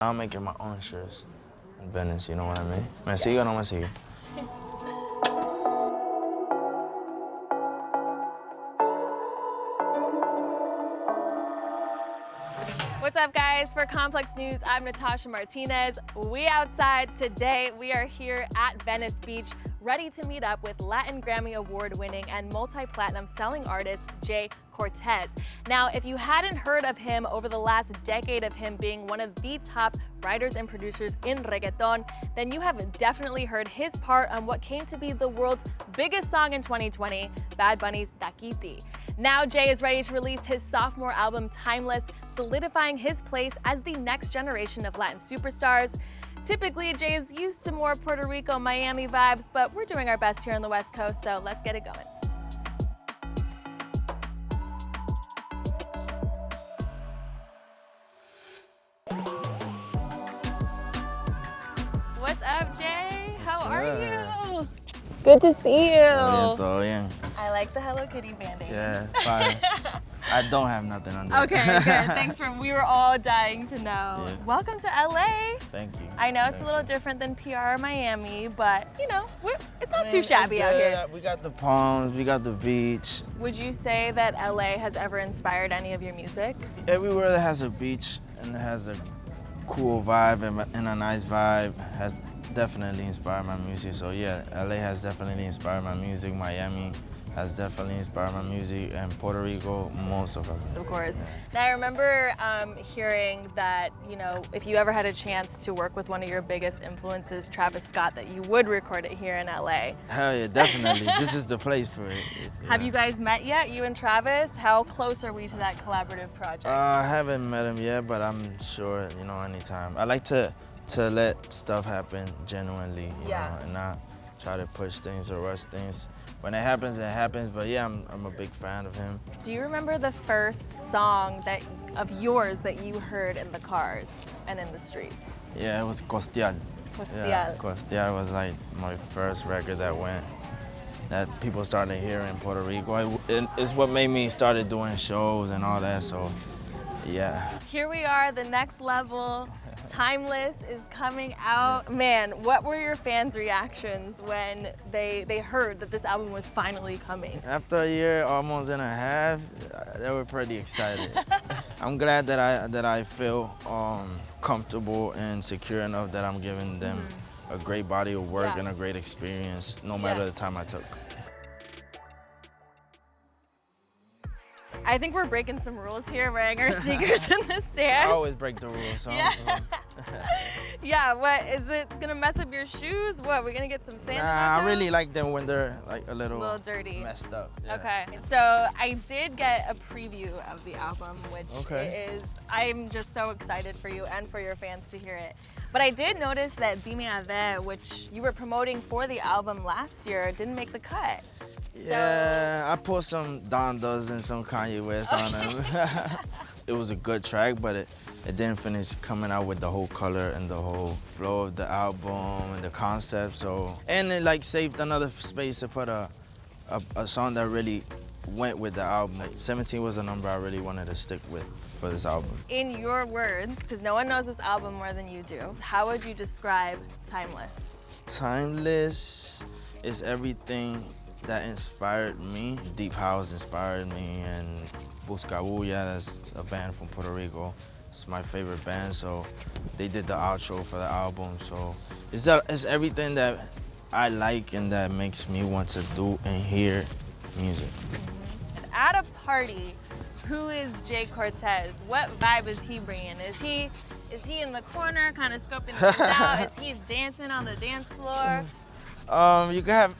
I'm making my own shirts in Venice, you know what I mean? ¿Me sigue o no me sigue? What's up, guys? For Complex News, I'm Natasha Martinez. We outside today. We are here at Venice Beach, ready to meet up with Latin Grammy Award-winning and multi-platinum selling artist Jhay Cortez. Now, if you hadn't heard of him over the last decade of him being one of the top writers and producers in reggaeton, then you have definitely heard his part on what came to be the world's biggest song in 2020, Bad Bunny's Daquiti. Now Jhay is ready to release his sophomore album, Timelezz, solidifying his place as the next generation of Latin superstars. Typically, Jhay is used to more Puerto Rico, Miami vibes, but we're doing our best here on the West Coast, so let's get it going. What's up, Jhay? How are you? Good to see you. Todo bien. I like the Hello Kitty banding. Yeah, fine. I don't have nothing under. Okay, good. Thanks we were all dying to know. Yeah. Welcome to LA. Thank you. I know it's a little different than PR or Miami, but you know, it's not too shabby out here. We got the palms, we got the beach. Would you say that LA has ever inspired any of your music? Everywhere that has a beach and has a cool vibe and a nice vibe has definitely inspired my music. So yeah, LA has definitely inspired my music. Miami has definitely inspired my music, and Puerto Rico, most of them. Of course. Now I remember hearing that, you know, if you ever had a chance to work with one of your biggest influences, Travis Scott, that you would record it here in LA. Hell yeah, definitely. This is the place for it. Yeah. Have you guys met yet, you and Travis? How close are we to that collaborative project? I haven't met him yet, but I'm sure, you know, anytime. I like to let stuff happen genuinely, you know, and not try to push things or rush things. When it happens, but yeah, I'm a big fan of him. Do you remember the first song of yours that you heard in the cars and in the streets? Yeah, it was Costial. Costial. Yeah, Costial was like my first record that people started hearing in Puerto Rico. It's what made me started doing shows and all that, so yeah. Here we are, the next level. Timelezz is coming out. Man, what were your fans' reactions when they heard that this album was finally coming? After a year, almost and a half, they were pretty excited. I'm glad that I feel comfortable and secure enough that I'm giving them a great body of work and a great experience, no matter the time I took. I think we're breaking some rules here, wearing our sneakers in the sand. I always break the rules. So yeah, what, is it gonna mess up your shoes? What, we're gonna get some sand? Nah, I really like them when they're like a little dirty. Messed up. Yeah. Okay, so I did get a preview of the album, which is, I'm just so excited for you and for your fans to hear it. But I did notice that Dime A Ver, which you were promoting for the album last year, didn't make the cut. Yeah, I put some Dondas and some Kanye West on it. It was a good track, but it didn't finish coming out with the whole color and the whole flow of the album and the concept. So, and it like saved another space to put a song that really went with the album. Like 17 was a number I really wanted to stick with for this album. In your words, because no one knows this album more than you do, how would you describe Timelezz? Timelezz is everything that inspired me. Deep House inspired me, and Buscabulla, that's a band from Puerto Rico. It's my favorite band, so they did the outro for the album. So it's everything that I like and that makes me want to do and hear music. At a party, who is Jhay Cortez? What vibe is he bringing? Is he in the corner, kind of scoping things out? Is he dancing on the dance floor? You can have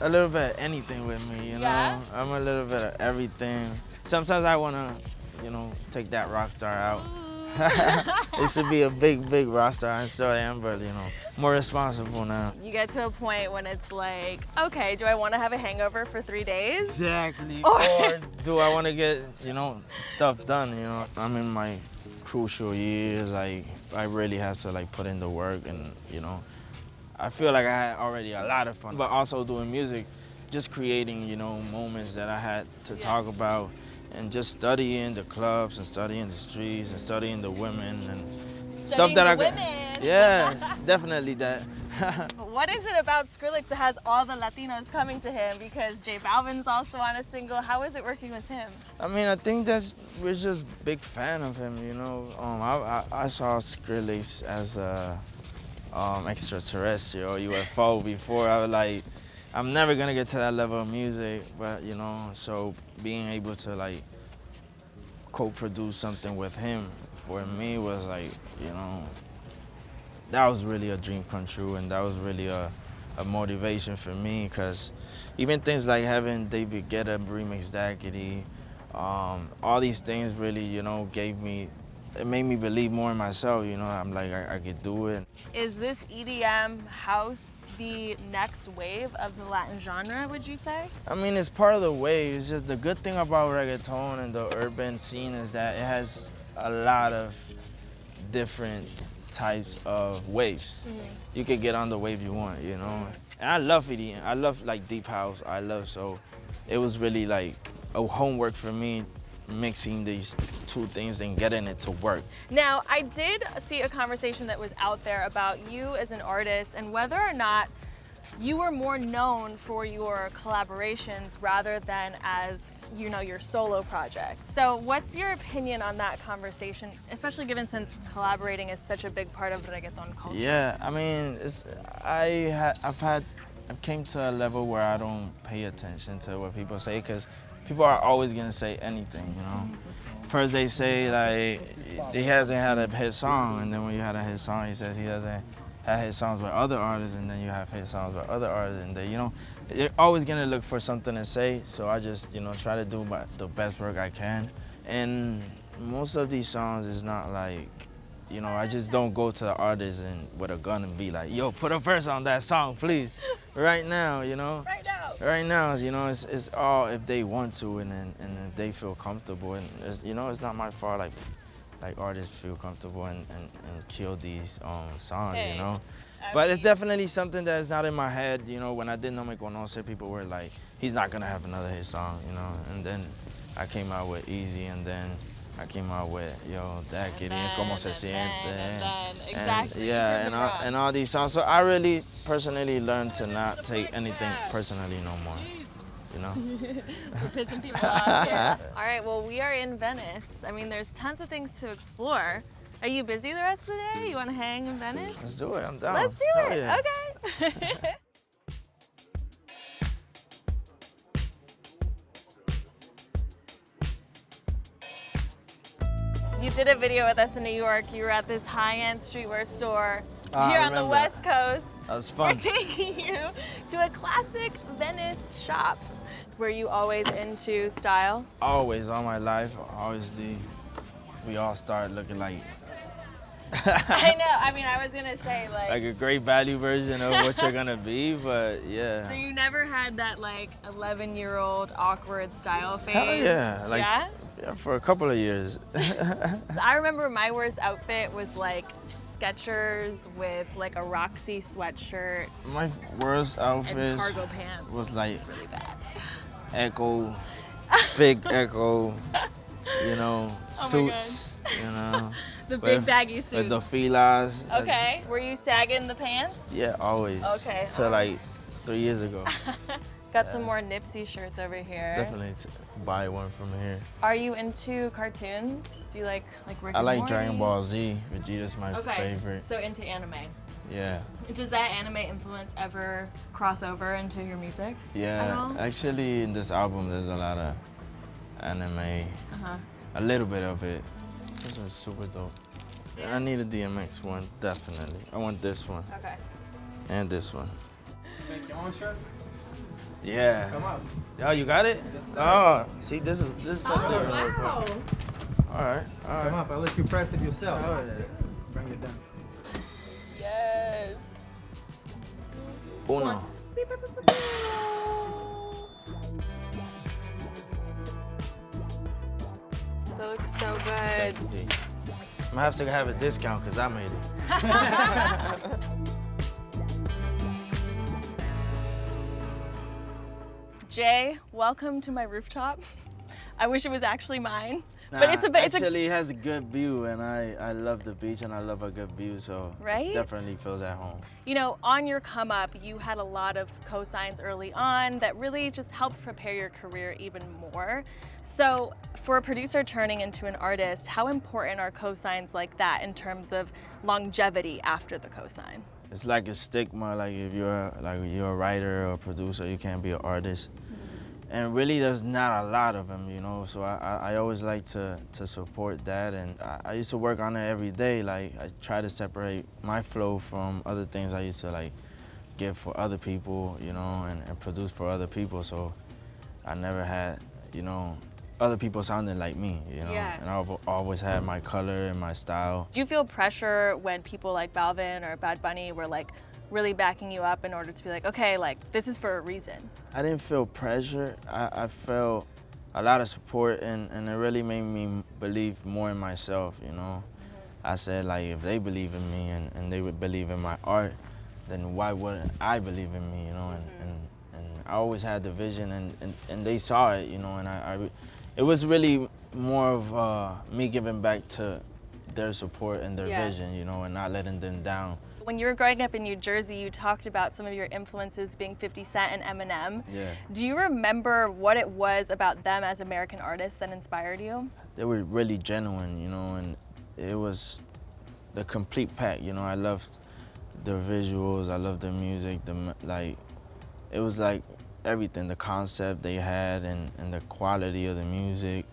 a little bit of anything with me, you know? I'm a little bit of everything. Sometimes I want to, you know, take that rock star out. It should be a big rock star. I still am, but, you know, more responsible now. You get to a point when it's like, okay, do I want to have a hangover for 3 days? Exactly. Or do I want to get, you know, stuff done, you know? I'm in my crucial years. I really have to, like, put in the work and, you know, I feel like I had already a lot of fun, but also doing music, just creating, you know, moments that I had to talk about and just studying the clubs and studying the streets and studying the women and stuff that Studying the I women. yeah, definitely that. What is it about Skrillex that has all the Latinos coming to him? Because j.balvin's also on a single. How is it working with him? I mean, I think we're just big fan of him, you know. I saw Skrillex as a extraterrestrial UFO before. I was like, I'm never gonna get to that level of music, but you know, so being able to like co-produce something with him for me was like, you know, that was really a dream come true, and that was really a motivation for me, because even things like having David Guetta remix Daggity, all these things really, you know, it made me believe more in myself, you know. I'm like, I could do it. Is this EDM house the next wave of the Latin genre, would you say? I mean, it's part of the wave. It's just the good thing about reggaeton and the urban scene is that it has a lot of different types of waves. You could get on the wave you want, you know. And I love EDM. I love like deep house. So it was really like a homework for me, mixing these two things and getting it to work. Now, I did see a conversation that was out there about you as an artist and whether or not you were more known for your collaborations rather than as, you know, your solo project. So what's your opinion on that conversation, especially given since collaborating is such a big part of reggaeton culture? Yeah, I mean, I came to a level where I don't pay attention to what people say, because people are always gonna say anything, you know. First they say like he hasn't had a hit song, and then when you had a hit song, he says he doesn't have hit songs with other artists, and then you have hit songs with other artists, and they, you know, they're always gonna look for something to say. So I just, you know, try to do the best work I can. And most of these songs is not like, you know, I just don't go to the artist and with a gun and be like, yo, put a verse on that song, please, right now, you know. Right now, you know, it's all if they want to, and if they feel comfortable, and you know, it's not my fault. Like artists feel comfortable and kill these songs, Hey, you know. But it's definitely something that's not in my head, you know. When I did No Me Conoce, people were like, he's not gonna have another hit song, you know. And then I came out with Easy, and then I came out with That Kitty and Como Se Siente. Exactly. And all these songs. So I really personally learned to not take anything personally no more, you know. We're pissing people off here. All right, well, we are in Venice. I mean, there's tons of things to explore. Are you busy the rest of the day? You want to hang in Venice? Let's do it. I'm down. Let's do Hell it. yeah. Okay. You did a video with us in New York. You were at this high-end streetwear store here on the West Coast. That was fun. We're taking you to a classic Venice shop. Were you always into style? Always, all my life, obviously, we all start looking like I know. I mean, I was gonna say like a great value version of what you're gonna be, but yeah. So you never had that like 11-year-old awkward style phase? Hell yeah. Like, yeah, for a couple of years. I remember my worst outfit was like Skechers with like a Roxy sweatshirt. My worst outfit and cargo pants. was like it's really bad. Echo, big Echo, you know, Oh suits, you know. The big baggy suits. With the filas. Okay. Were you sagging the pants? Yeah, always. Okay. Till like 3 years ago. Got some more Nipsey shirts over here. Definitely buy one from here. Are you into cartoons? Do you like Rick I and like Morty? Dragon Ball Z. Vegeta's my favorite. So into anime. Yeah. Does that anime influence ever cross over into your music? Yeah. At all? Actually, in this album, there's a lot of anime. A little bit of it. This one's super dope. Yeah. I need a DMX one, definitely. I want this one. Okay. And this one. Make your own shirt? Yeah. Come up. Oh, you got it? Yes, sir. Oh, see, this is something Oh, real quick. wow. All right. Come up, I'll let you press it yourself. Oh, yeah. Bring it down. Yes. Uno. Beep, beep, beep, beep, beep. That looks so good. Thank you, G. I'm gonna have to have a discount because I made it. Jay, welcome to my rooftop. I wish it was actually mine. But it's actually it has a good view, and I love the beach and I love a good view, so Right? it definitely feels at home. You know, on your come up, you had a lot of cosigns early on that really just helped prepare your career even more. So for a producer turning into an artist, how important are cosigns like that in terms of longevity after the cosign? It's like a stigma, like if you're a writer or a producer, you can't be an artist. And really there's not a lot of them, you know, so I always like to support that, and I used to work on it every day. Like I try to separate my flow from other things I used to like give for other people, you know, and produce for other people, so I never had, you know, other people sounding like me, you know, Yeah. and I've always had my color and my style. Do you feel pressure when people like Balvin or Bad Bunny were like really backing you up in order to be like, okay, like this is for a reason? I didn't feel pressure. I felt a lot of support, and it really made me believe more in myself, you know. I said, like, if they believe in me and they would believe in my art, then why wouldn't I believe in me, you know? And I always had the vision, and they saw it, you know, and it was really more of me giving back to their support and their vision, you know, and not letting them down. When you were growing up in New Jersey, you talked about some of your influences being 50 Cent and Eminem. Yeah. Do you remember what it was about them as American artists that inspired you? They were really genuine, you know, and it was the complete pack, you know. I loved their visuals, I loved their music, it was like everything, the concept they had and the quality of the music,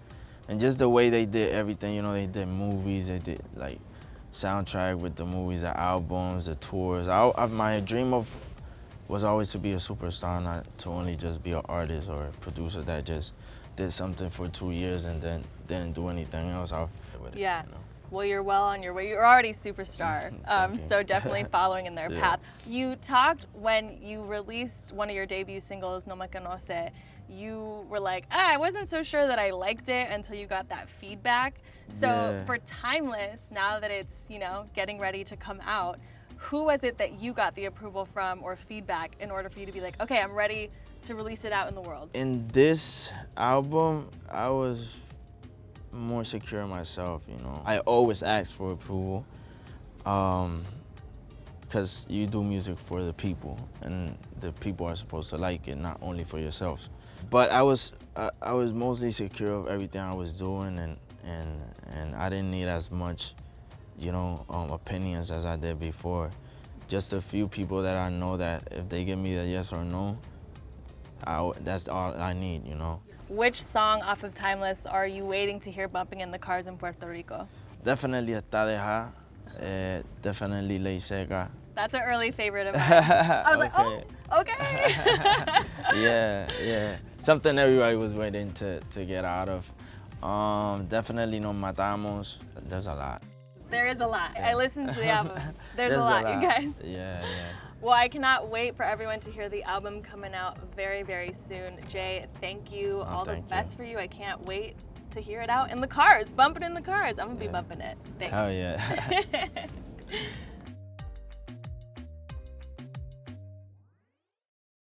and just the way they did everything, you know. They did movies, they did like soundtrack with the movies, the albums, the tours. My dream was always to be a superstar, not to only just be an artist or a producer that just did something for 2 years and then didn't do anything else with it, Yeah. you know? Well, you're well on your way. You're already superstar, Thank you. so definitely following in their Yeah. path. You talked when you released one of your debut singles, No Me Conoce, you were like, I wasn't so sure that I liked it until you got that feedback. So Yeah. for Timelezz, now that it's, you know, getting ready to come out, who was it that you got the approval from or feedback in order for you to be like, okay, I'm ready to release it out in the world? In this album, I was more secure in myself, you know. I always ask for approval, because you do music for the people, and the people are supposed to like it, not only for yourselves. But I was mostly secure of everything I was doing, and I didn't need as much, you know, opinions as I did before. Just a few people that I know that if they give me the yes or no, that's all I need, you know. Which song off of Timelezz are you waiting to hear bumping in the cars in Puerto Rico? Definitely Está Deja, definitely Ley Seca. That's an early favorite of mine. I was like, oh, okay. Yeah. Something everybody was waiting to get out of. Definitely No Matamos. There's a lot. There is a lot. I listened to the album. There's a There's lot, you guys. Yeah. Well, I cannot wait for everyone to hear the album coming out very, very soon. Jay, thank you. All the thank best you. for you. I can't wait to hear it out in the cars. Bump it in the cars. I'm going to be bumping it. Thanks. Hell yeah.